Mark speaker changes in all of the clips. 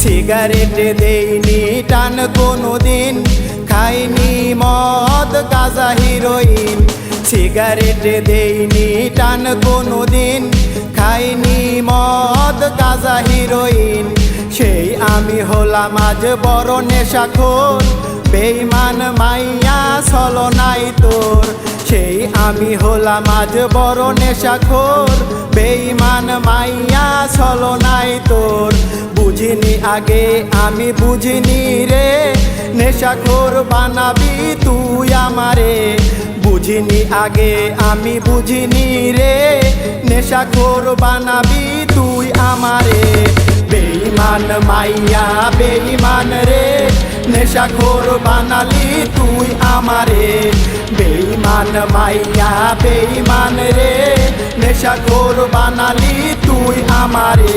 Speaker 1: Cigarette দেইনি টান কোনোদিন, খাইনি মদ গাঁজা হিরোইন। সিগারেট দেইনি টান কোনোদিন, খাইনি মদ গাঁজা হিরোইন। সেই আমি হলাম আজ বড় নেশাখোর, বেঈমান মাইয়া ছলনাই তোর। সেই আমি হলাম আজ বড় নেশাখোর, বেঈমান মাইয়া ছলনাই তোর। বুঝিনি আগে আমি বুঝিনি রে, নেশাখোর বানাবি তুই আমারে। বুঝিনি আগে আমি বুঝিনি রে, নেশাখোর বানাবি তুই আমারে। বেঈমান মাইয়া বেঈমান রে, নেশাখোর বানালি তুই আমারে। বেঈমান মাইয়া বেঈমান রে, নেশাখোর বানালি তুই আমারে।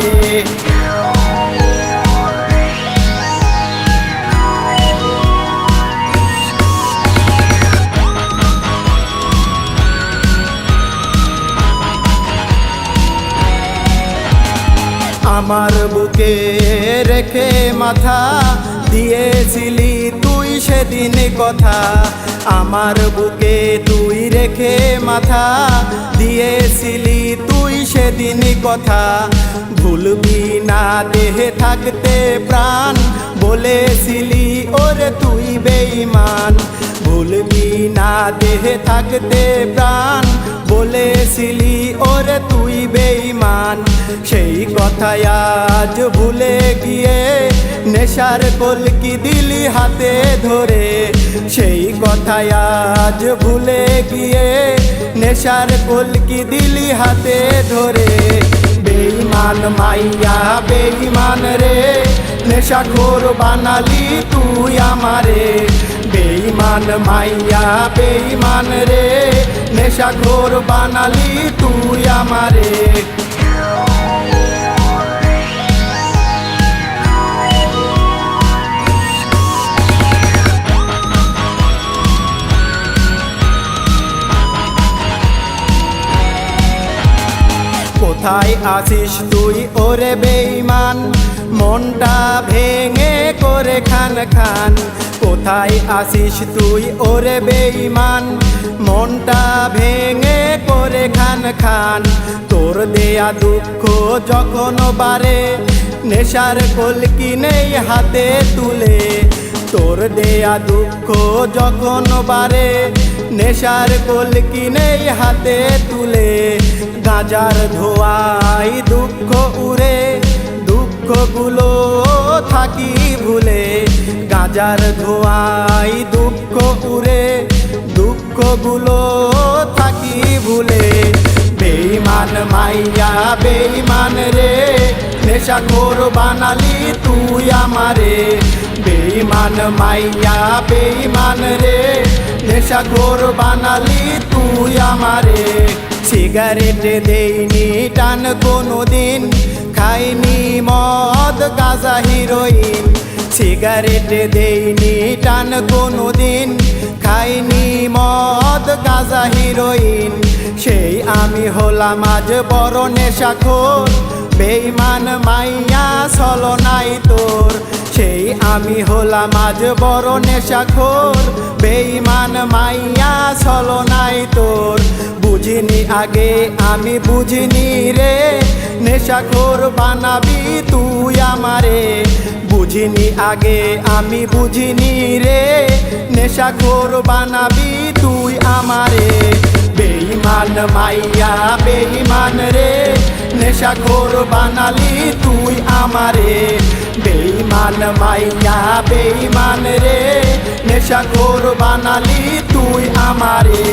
Speaker 1: আমার বুকে রেখে মাথা দিয়েছিলি তুই সেদিন কথা। আমার বুকে তুই রেখে মাথা দিয়েছিলি তুই সেদিন কথা। ভুলবি না দেহে থাকতে প্রাণ, বলেছিলি ওরে তুই বেঈমান। ভুলবি না দেহে থাকতে প্রাণ, বলেছিলি ওরে তুই বেঈমান। সেই কথায় আজ ভুলে গিয়ে নেশার কলকি দিলি হাতে ধরে। সেই কথায় আজ ভুলে গিয়ে নেশার কলকি দিলি হাতে ধরে। বেঈমান মাইয়া বেঈমান রে, নেশাখোর বানালি তুই আমারে। বেঈমান মাইয়া বেঈমান রে, নেশাখোর বানালি তুই আমারে। কোথায় আছিস তুই ওরে বেঈমান, মনটা ভেঙে করে খান খান। কোথায় আছিস তুই ওরে বেঈমান, মনটা ভেঙে করে খান খান। তোর দেয়া দুঃখ যখন বারে, নেশার কলকি নেই হাতে তুলে। তোর দেয়া দুঃখ যখন বারে, নেশার কলকি নেই হাতে তুলে। গাঁজার ধোঁয়ায় দুঃখ উড়ে, দুঃখগুলো থাকি ভুলে। গাঁজার ধোঁয়ায় দুঃখ উড়ে, দুঃখগুলো থাকি ভুলে। বেঈমান মাইয়া বেঈমান রে, নেশাখোর বানালি তুই আমারে। বেঈমান মাইয়া বেঈমান রে, নেশাখোর বানালি তুই আমারে। সিগারেট দেইনি টান কোনোদিন, খাইনি মদ গাঁজা হিরোইন। সিগারেট দেইনি টান কোনোদিন, খাইনি মদ গাঁজা হিরোইন। সেই আমি হলাম আজ বড় নেশাখোর, বেঈমান মাইয়া ছলনাই তোর। সেই আমি হলাম আজ বড় নেশাখোর, বেঈমান মাইয়া ছলনাই তোর। বুঝিনি আগে আমি বুঝিনি রে, নেশাখোর বানাবি তুই আমারে। বুঝিনি আগে আমি বুঝিনি রে, নেশাখোর বানাবি তুই আমারে। বেঈমান মাইয়া বেঈমান রে, নেশাখোর বানালি তুই আমারে। বেঈমান মাইয়া বেঈমান রে, নেশাখোর বানালি তুই আমারে।